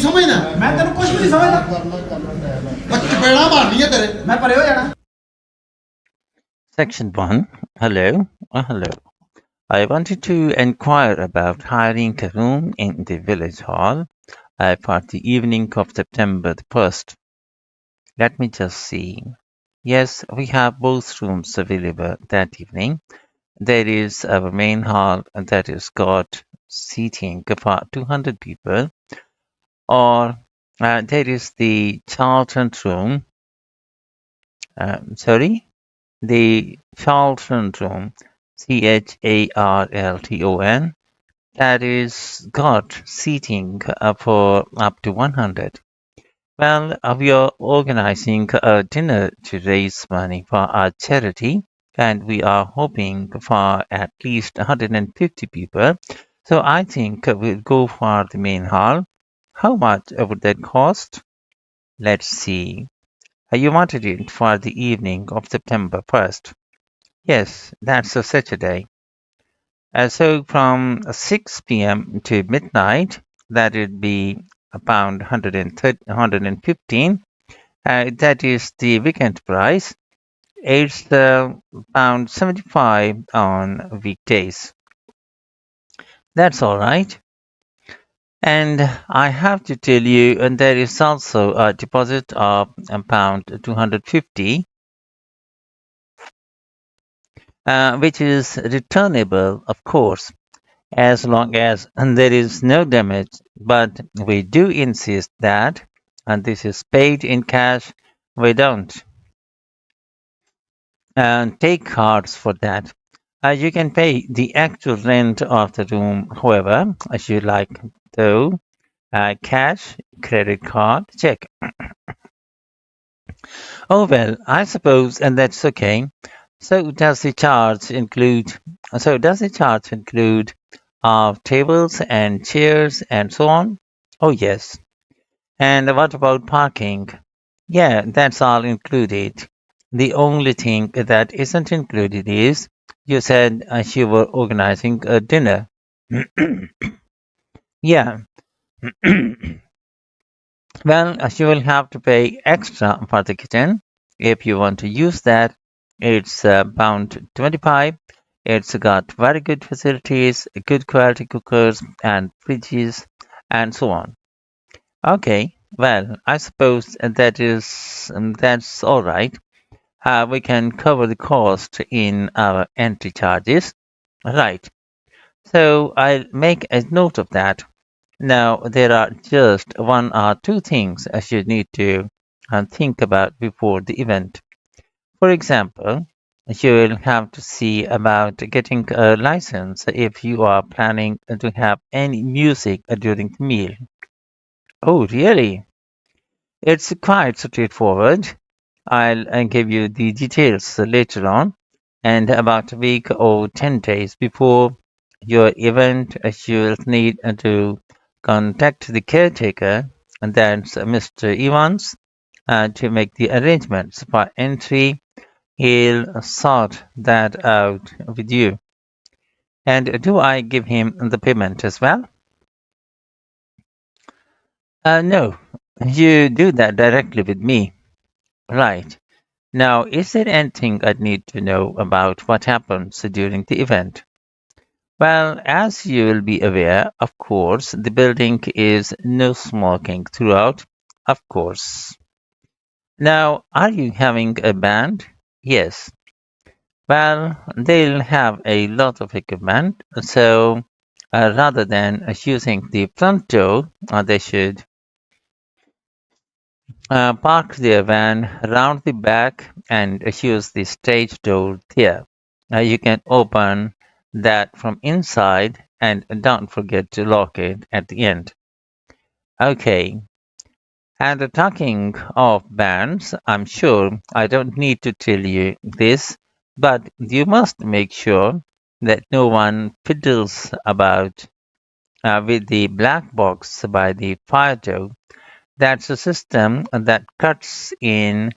समझना मैं तेन कुछ भी नहीं समझदा चपेड़ा मारनी है तेरे मैं परे हो जाना Section 1. Hello. Hello. I wanted to inquire about hiring a room in the village hall for the evening of September the 1st. Let me just see. Yes, we have both rooms available that evening. There is our main hall that has got seating for 200 people, or there is the Charlton room. The Charlton room, Charlton, that is got seating for up to 100. Well, we are organizing a dinner to raise money for our charity, and we are hoping for at least 150 people. So I think we'll go for the main hall. How much would that cost? Let's see. You wanted it for the evening of September 1st. Yes, that's a Saturday. So from 6 p.m. to midnight, that would be about 115. That is the weekend price. It's pound 75 on weekdays. That's all right. And I have to tell you, and there is also a deposit of pound 250, which is returnable, of course, as long as there is no damage. But we do insist that, and this is paid in cash, we don't take cards for that. You can pay the actual rent of the room, however, as you like, though. Cash, credit card, check. Oh well, I suppose, and that's okay. So does the charge include? Does the charge include tables and chairs and so on? Oh yes. And what about parking? Yeah, that's all included. The only thing that isn't included is you said you were organizing a dinner. Yeah. Well, you will have to pay extra for the kitchen. If you want to use that, it's pound 25. It's got very good facilities, good quality cookers and fridges, and so on. Okay, well, I suppose that's all right. We can cover the cost in our entry charges. Right. So I'll make a note of that. Now, there are just one or two things as you need to think about before the event. For example, you will have to see about getting a license if you are planning to have any music during the meal. Oh, really? It's quite straightforward. I'll give you the details later on. And about a week or 10 days before your event, you'll need to contact the caretaker, and that's Mr. Evans, to make the arrangements for entry. He'll sort that out with you. And do I give him the payment as well? No, you do that directly with me. Right. Now, is there anything I need to know about what happens during the event? Well, as you will be aware, of course, the building is no smoking throughout, of course. Now, are you having a band? Yes. Well, they'll have a lot of equipment, so rather than using the front door, they should park their van around the back and use the stage door there. You can open that from inside and don't forget to lock it at the end. Okay, and talking of bands, I'm sure I don't need to tell you this, but you must make sure that no one fiddles about with the black box by the fire door. That's a system that cuts in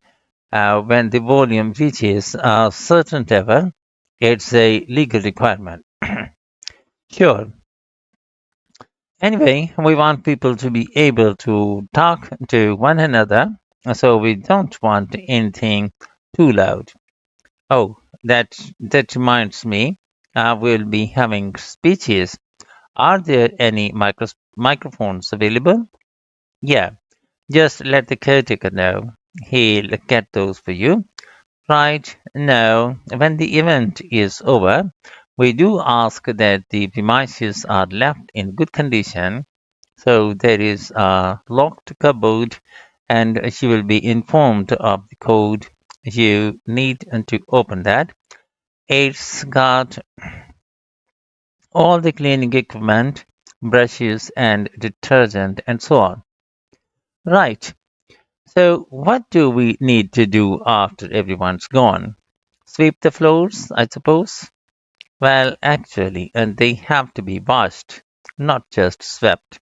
when the volume reaches a certain level. It's a legal requirement. Sure. Anyway, we want people to be able to talk to one another, so we don't want anything too loud. Oh, that reminds me, we'll be having speeches. Are there any microphones available? Yeah, just let the caretaker know. He'll get those for you. Right now, when the event is over, we do ask that the premises are left in good condition. So there is a locked cupboard, and she will be informed of the code you need to open that. It's got all the cleaning equipment, brushes and detergent and so on. Right. So what do we need to do after everyone's gone? Sweep the floors, I suppose? Well, actually, and they have to be washed, not just swept.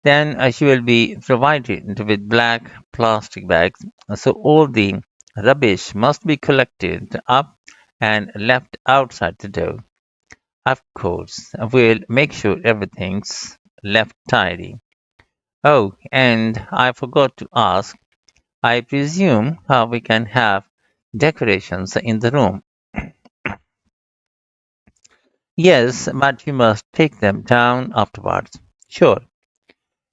Then she will be provided with black plastic bags, so all the rubbish must be collected up and left outside the door. Of course, we'll make sure everything's left tidy. Oh, and I forgot to ask, I presume we can have decorations in the room. Yes, but you must take them down afterwards. Sure.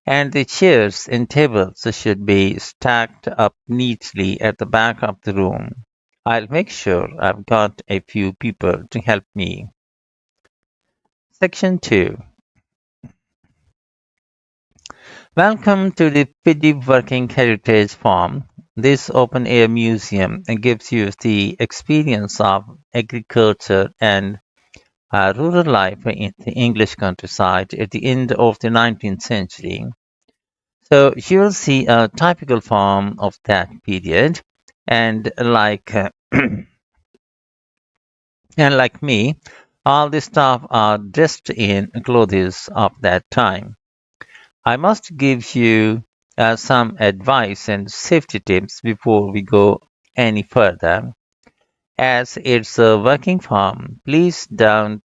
And the chairs and tables should be stacked up neatly at the back of the room. I'll make sure I've got a few people to help me. Section 2. Welcome to the Fiji Working Heritage Farm. This open air museum gives you the experience of agriculture and rural life in the English countryside at the end of the 19th century. So you will see a typical farm of that period, and and like me, all the staff are dressed in clothes of that time. I must give you some advice and safety tips before we go any further. As it's a working farm, please don't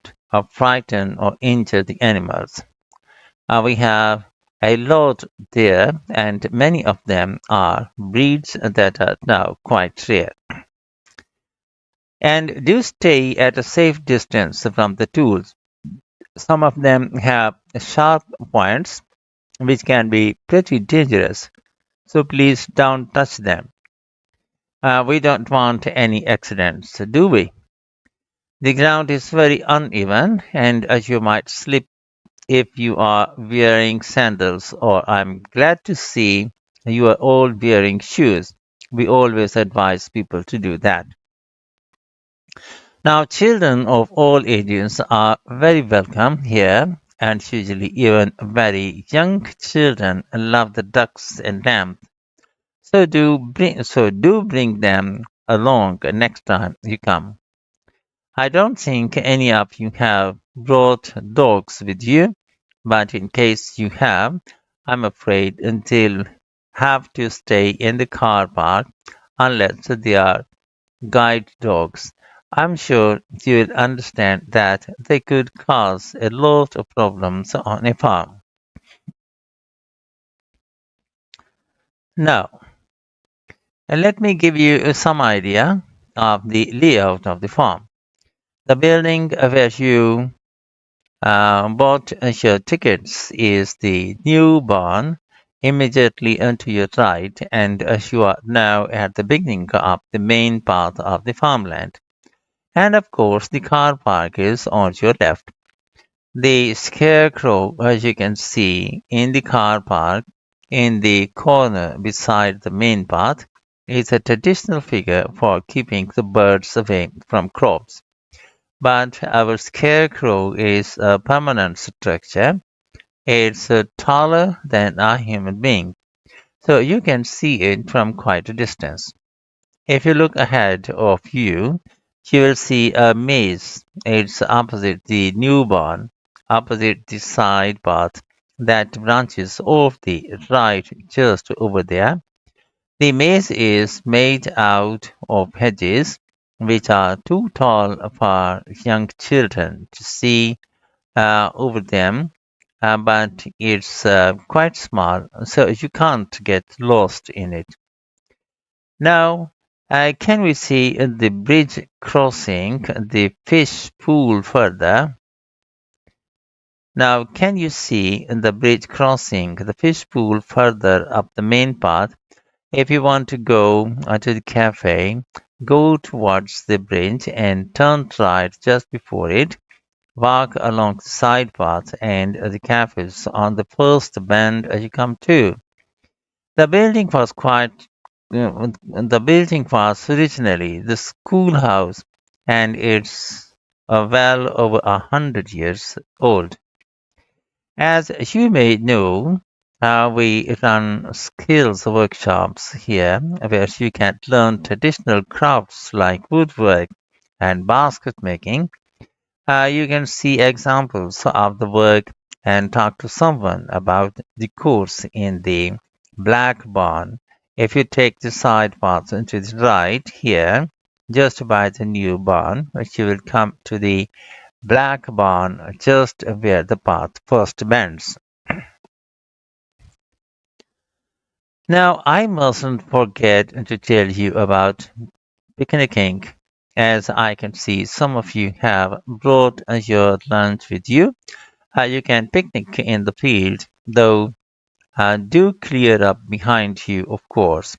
frighten or injure the animals. We have a lot there, and many of them are breeds that are now quite rare. And do stay at a safe distance from the tools. Some of them have sharp points, which can be pretty dangerous, so please don't touch them. We don't want any accidents, do we? The ground is very uneven, and you might slip if you are wearing sandals, or I'm glad to see you are all wearing shoes. We always advise people to do that. Now, children of all ages are very welcome here, and usually even very young children love the ducks and lambs. So do bring them along next time you come. I don't think any of you have brought dogs with you, but in case you have, I'm afraid they'll have to stay in the car park unless they are guide dogs. I'm sure you'll understand that they could cause a lot of problems on a farm. Now, let me give you some idea of the layout of the farm. The building where you bought your tickets is the new barn immediately to your right, and you are now at the beginning of the main path of the farmland. And of course, the car park is on your left. The scarecrow, as you can see in the car park in the corner beside the main path, is a traditional figure for keeping the birds away from crops. But our scarecrow is a permanent structure. It's taller than a human being, so you can see it from quite a distance. If you look ahead of you, you will see a maze. It's opposite the new barn, opposite the side path that branches off the right just over there. The maze is made out of hedges, which are too tall for young children to see over them. but it's quite small, so you can't get lost in it. Now, can we see the bridge crossing the fish pool further? Now, can you see the bridge crossing the fish pool further up the main path? If you want to go to the cafe, go towards the bridge and turn right just before it. Walk along the side path and the cafe is on the first bend as you come to. The building was the building was originally the schoolhouse and it's well over 100 years old. As you may know, we run skills workshops here where you can learn traditional crafts like woodwork and basket making. You can see examples of the work and talk to someone about the course in the Black Barn. If you take the side path to the right here, just by the new barn, you will come to the Black Barn just where the path first bends. Now, I mustn't forget to tell you about picnicking, as I can see some of you have brought your lunch with you. You can picnic in the field, though do clear up behind you, of course.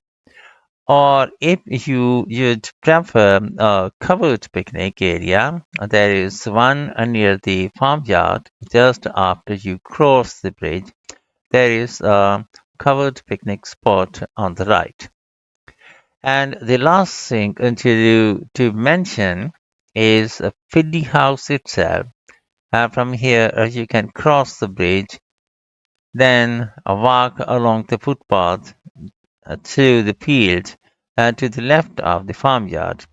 Or if you'd prefer a covered picnic area, there is one near the farmyard just after you cross the bridge. There is a covered picnic spot on the right. And the last thing to mention is a Philly house itself. From here, you can cross the bridge, then walk along the footpath to the field to the left of the farmyard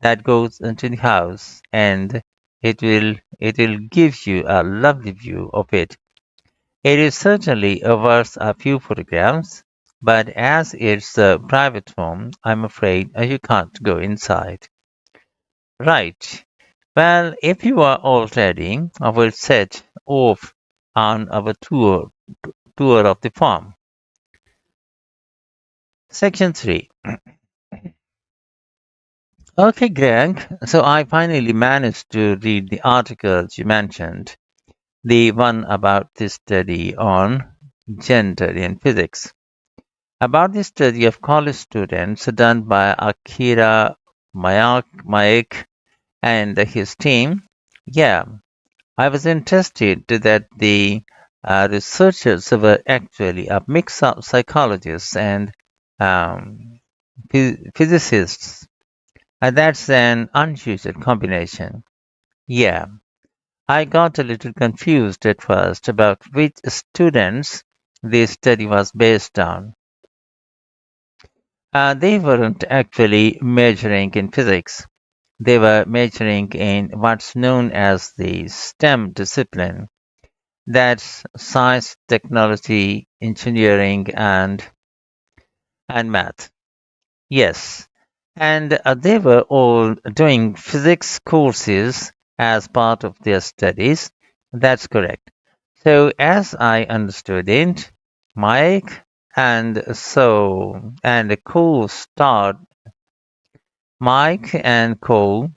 that goes into the house, and it will give you a lovely view of it. It is certainly worth a few photographs, but as it's a private home, I'm afraid you can't go inside. Right. Well, if you are all ready, I will set off on our tour of the farm. Section 3. Okay, Greg. So I finally managed to read the articles you mentioned, the one about this study on gender in physics. About the study of college students done by Akira Mayak and his team. Yeah, I was interested that the researchers were actually a mix of psychologists and um, physicists. That's an unusual combination. Yeah, I got a little confused at first about which students the study was based on. They weren't actually measuring in physics. They were majoring in what's known as the STEM discipline. That's science, technology, engineering, and math. Yes. And they were all doing physics courses as part of their studies. That's correct. So, as I understood it, Mike and co start Mike and Co.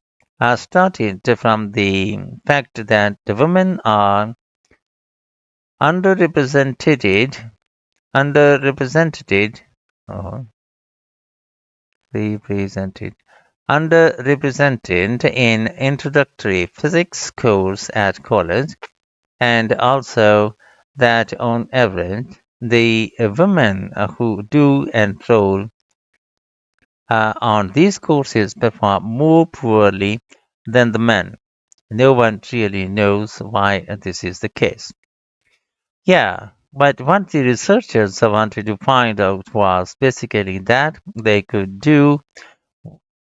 Started from the fact that the women are underrepresented, underrepresented, uh, represented, underrepresented in introductory physics course at college, and also that on average, the women who do enroll on these courses perform more poorly than the men. No one really knows why this is the case. Yeah, but what the researchers wanted to find out was basically that they could do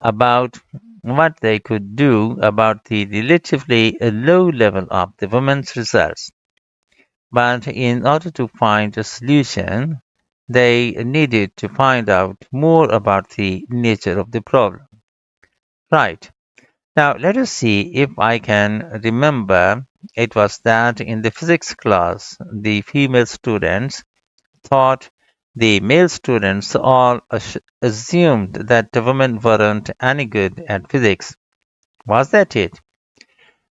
about what they could do about the relatively low level of the women's results. But in order to find a solution, they needed to find out more about the nature of the problem. Right. Now let us see if I can remember It was that in the physics class, the female students thought the male students all assumed that the women weren't any good at physics. Was that it?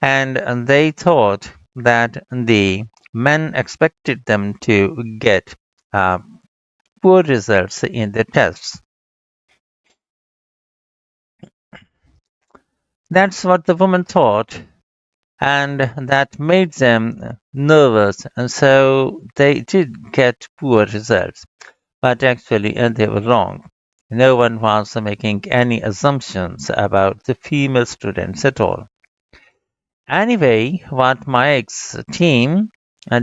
And they thought that the men expected them to get uh, poor results in the tests. That's what the women thought, and that made them nervous, and so they did get poor results. But actually, they were wrong. No one was making any assumptions about the female students at all. Anyway, what Mike's team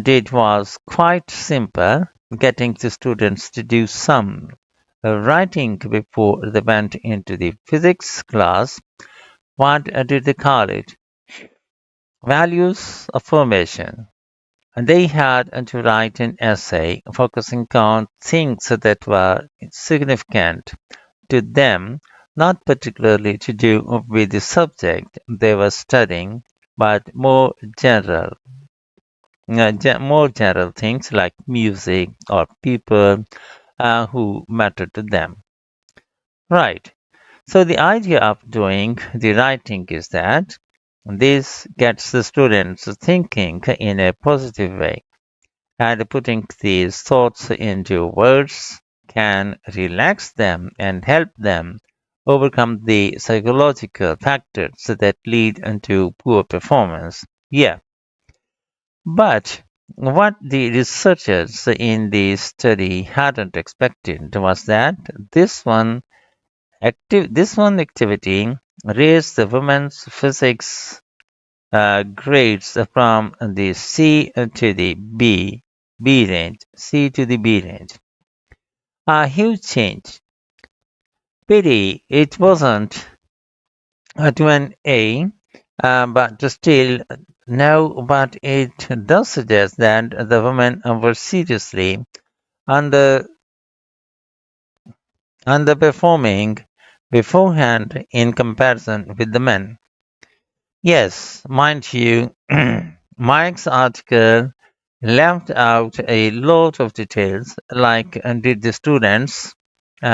did was quite simple, getting the students to do some writing before they went into the physics class. What did they call it? Values affirmation. And they had to write an essay focusing on things that were significant to them, not particularly to do with the subject they were studying, but more general things like music or people who matter to them. Right. So the idea of doing the writing is that this gets the students thinking in a positive way, and putting these thoughts into words can relax them and help them overcome the psychological factors that lead into poor performance. Yeah, but what the researchers in the study hadn't expected was that this one activity raised the women's physics grades from the C to the B range, C to the B range. A huge change. Pity it wasn't to an A, but still, no, but it does suggest that the women were seriously under underperforming beforehand in comparison with the men. Yes, mind you, Mike's article left out a lot of details, like did the students do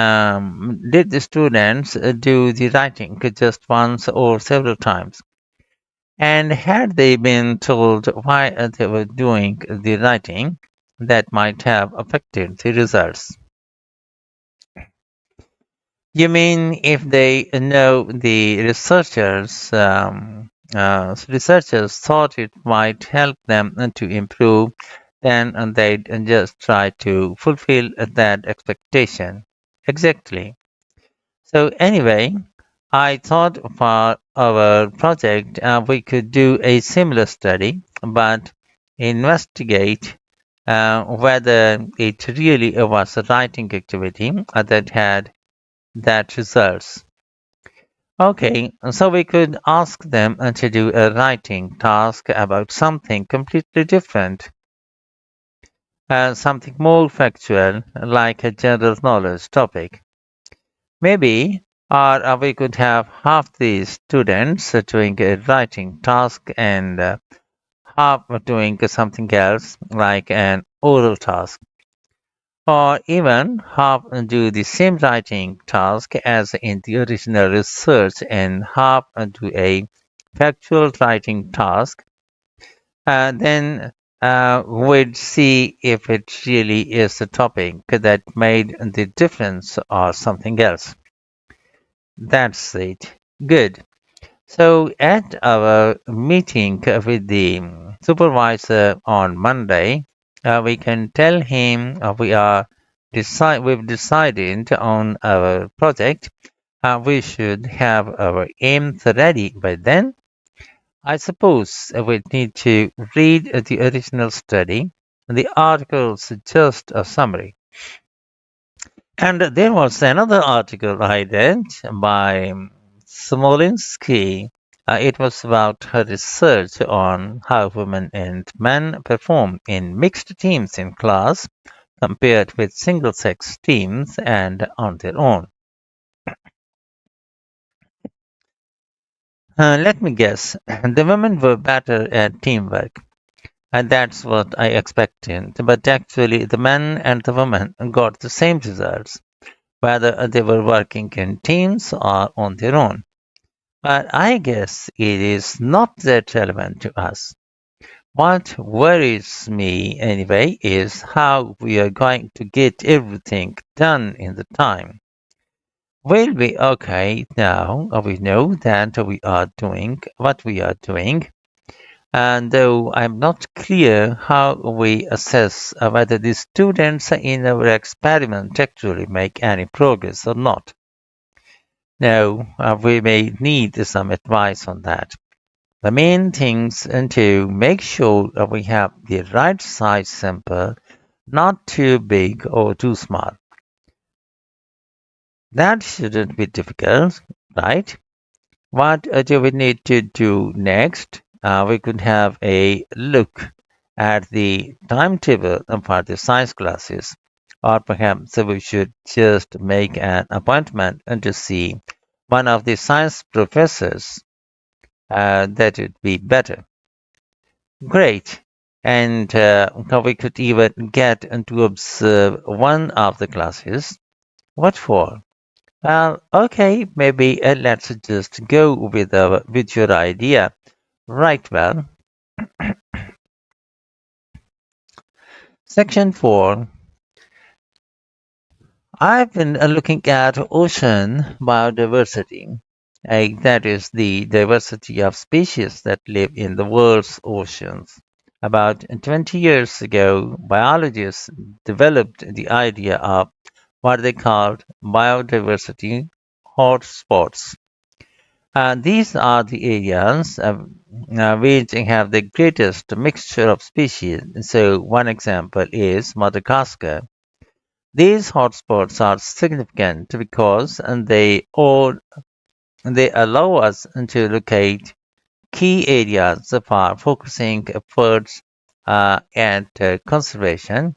the writing just once or several times, and had they been told why they were doing the writing, that might have affected the results. You mean if they know the researchers thought it might help them to improve, then they'd just try to fulfill that expectation. Exactly. So anyway, I thought for our project we could do a similar study, but investigate whether it really was a writing activity that had that results. Okay, so we could ask them to do a writing task about something completely different, something more factual, like a general knowledge topic. Maybe, or we could have half the students doing a writing task and half doing something else, like an oral task. Or even half do the same writing task as in the original research and half do a factual writing task. Then we'd see if it really is the topic that made the difference or something else. That's it. Good. So at our meeting with the supervisor on Monday, we can tell him we've decided on our project. We should have our aims ready by then. I suppose we need to read the original study. The article's just a summary. And there was another article I read by Smolinsky. It was about her research on how women and men perform in mixed teams in class compared with single sex teams and on their own. Let me guess. The women were better at teamwork. And that's what I expected. But actually, the men and the women got the same results, whether they were working in teams or on their own. But I guess it is not that relevant to us. What worries me, anyway, is how we are going to get everything done in the time. Will we okay now? We know that we are doing what we are doing, and though I'm not clear how we assess whether the students in our experiment actually make any progress or not. Now, we may need some advice on that. The main things and to make sure we have the right size sample, not too big or too small. That shouldn't be difficult, right? What do we need to do next? We could have a look at the timetable for the science classes, or perhaps we should just make an appointment and to see one of the science professors. That would be better. Great. And we could even get to observe one of the classes. What for? Well, okay, maybe let's just go with your idea. Right, well, section 4. I've been looking at ocean biodiversity. That is the diversity of species that live in the world's oceans. About 20 years ago, biologists developed the idea of what they called biodiversity hotspots. These are the areas which have the greatest mixture of species. So, one example is Madagascar. These hotspots are significant because they allow us to locate key areas for focusing efforts at conservation.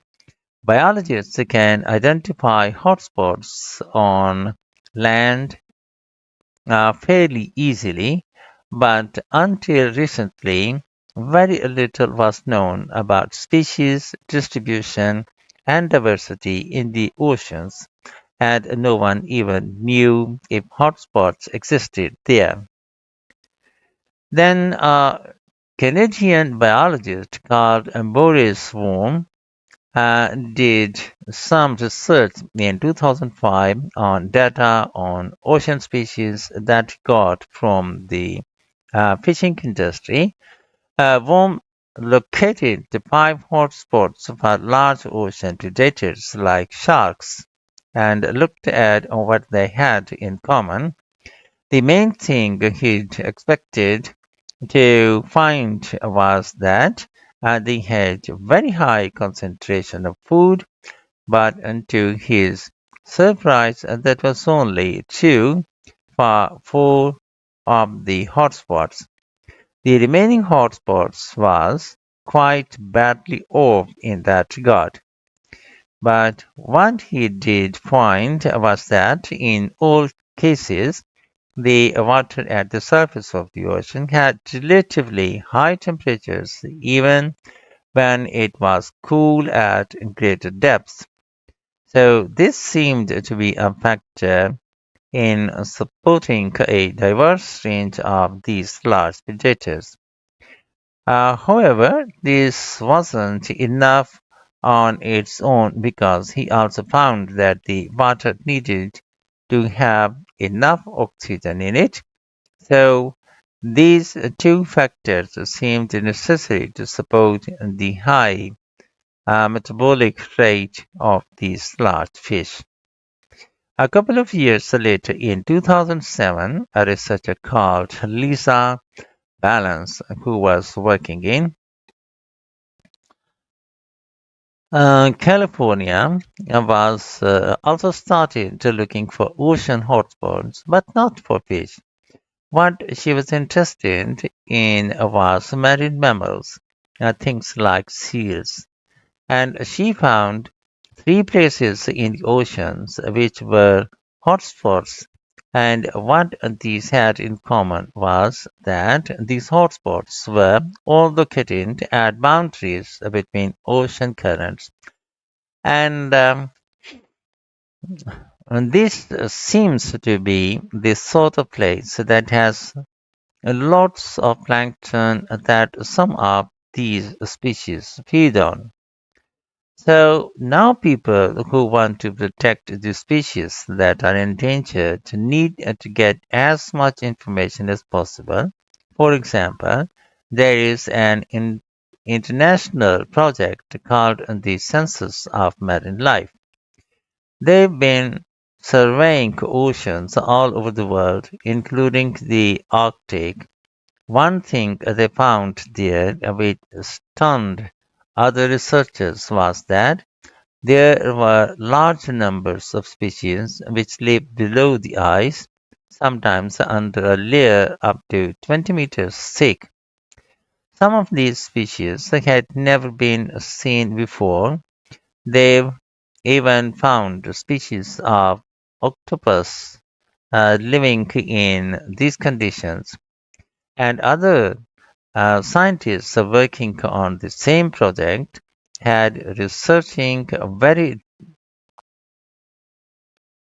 Biologists can identify hotspots on land fairly easily, but until recently, very little was known about species distribution and diversity in the oceans, and no one even knew if hotspots existed there. Then a Canadian biologist called Boris Worm did some research in 2005 on data on ocean species that he got from the fishing industry. Worm located the five hotspots for large ocean predators like sharks and looked at what they had in common. The main thing he'd expected to find was that they had very high concentration of food, but to his surprise, that was only true for four of the hotspots. The remaining hotspots was quite badly off in that regard. But what he did find was that in all cases, the water at the surface of the ocean had relatively high temperatures even when it was cool at greater depths. So this seemed to be a factor in supporting a diverse range of these large predators. However, this wasn't enough on its own because he also found that the water needed to have enough oxygen in it. So these two factors seemed necessary to support the high metabolic rate of these large fish. A couple of years later, in 2007, a researcher called Lisa Balance, who was working in California, was also started looking for ocean hotspots, but not for fish. What she was interested in was marine mammals, things like seals, and she found three places in the oceans which were hotspots And what these had in common was that these hotspots were all located at boundaries between ocean currents. And this seems to be the sort of place that has lots of plankton that some of these species feed on. So now people who want to protect the species that are endangered need to get as much information as possible. For example, there is an international project called the Census of Marine Life. They've been surveying oceans all over the world, including the Arctic. One thing they found there which stunned other researchers was that there were large numbers of species which live below the ice, sometimes under a layer up to 20 meters thick. Some of these species had never been seen before. They've even found species of octopus living in these conditions, and other scientists working on the same project had researching very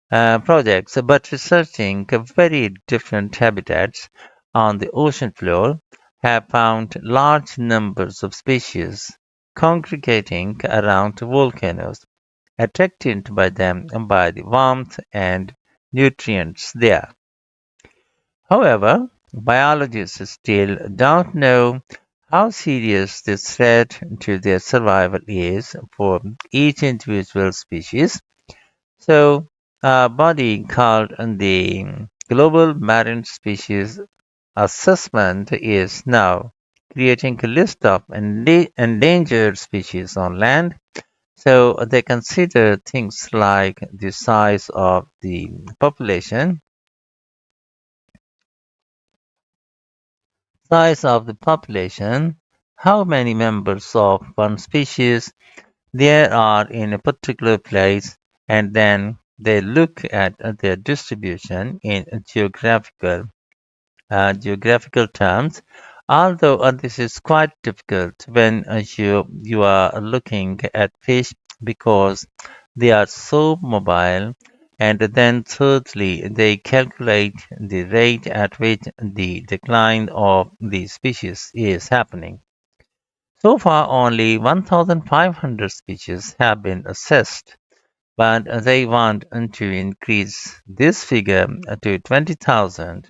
projects, but researching very different habitats on the ocean floor have found large numbers of species congregating around volcanoes, attracted by them by the warmth and nutrients there. However, biologists still don't know how serious this threat to their survival is for each individual species. So, a body called the Global Marine Species Assessment is now creating a list of endangered species on land. So they consider things like the size of the population, how many members of one species there are in a particular place, and then they look at their distribution in geographical terms. Although this is quite difficult when you are looking at fish because they are so mobile, and then thirdly they calculate the rate at which the decline of the species is happening. So far only 1,500 species have been assessed, but they want to increase this figure to 20,000.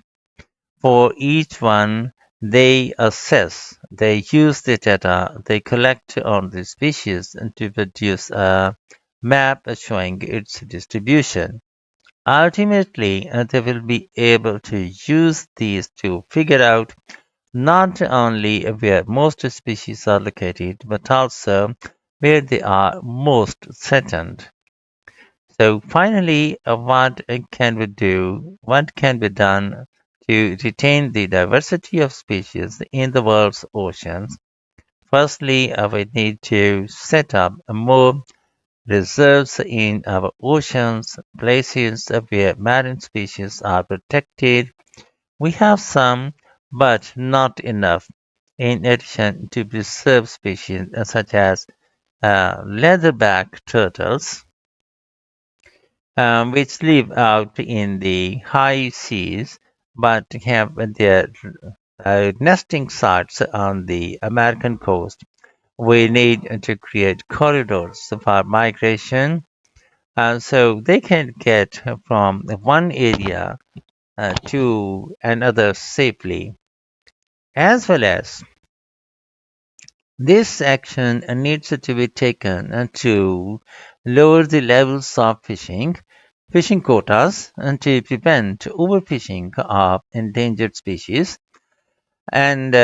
For each one they assess, they use the data they collect on the species to produce a map showing its distribution. Ultimately, they will be able to use these to figure out not only where most species are located, but also where they are most threatened. So finally, what can be done to retain the diversity of species in the world's oceans? Firstly, we need to set up more reserves in our oceans, places where marine species are protected. We have some, but not enough. In addition to preserved species such as leatherback turtles, which live out in the high seas but have their nesting sites on the American coast. We need to create corridors for migration so they can get from one area to another safely. As well as this action needs to be taken to lower the levels of fishing quotas, and to prevent overfishing of endangered species. And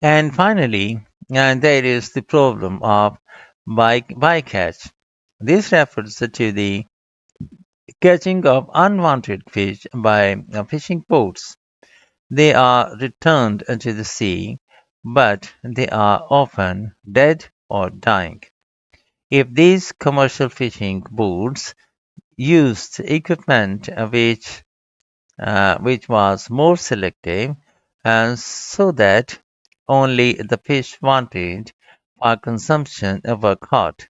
and finally, there is the problem of bycatch. This refers to the catching of unwanted fish by fishing boats. They are returned into the sea, but they are often dead or dying. If these commercial fishing boats used equipment which was more selective, and so that only the fish wanted for consumption were caught,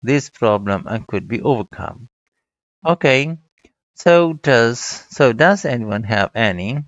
this problem could be overcome. Okay, so does anyone have any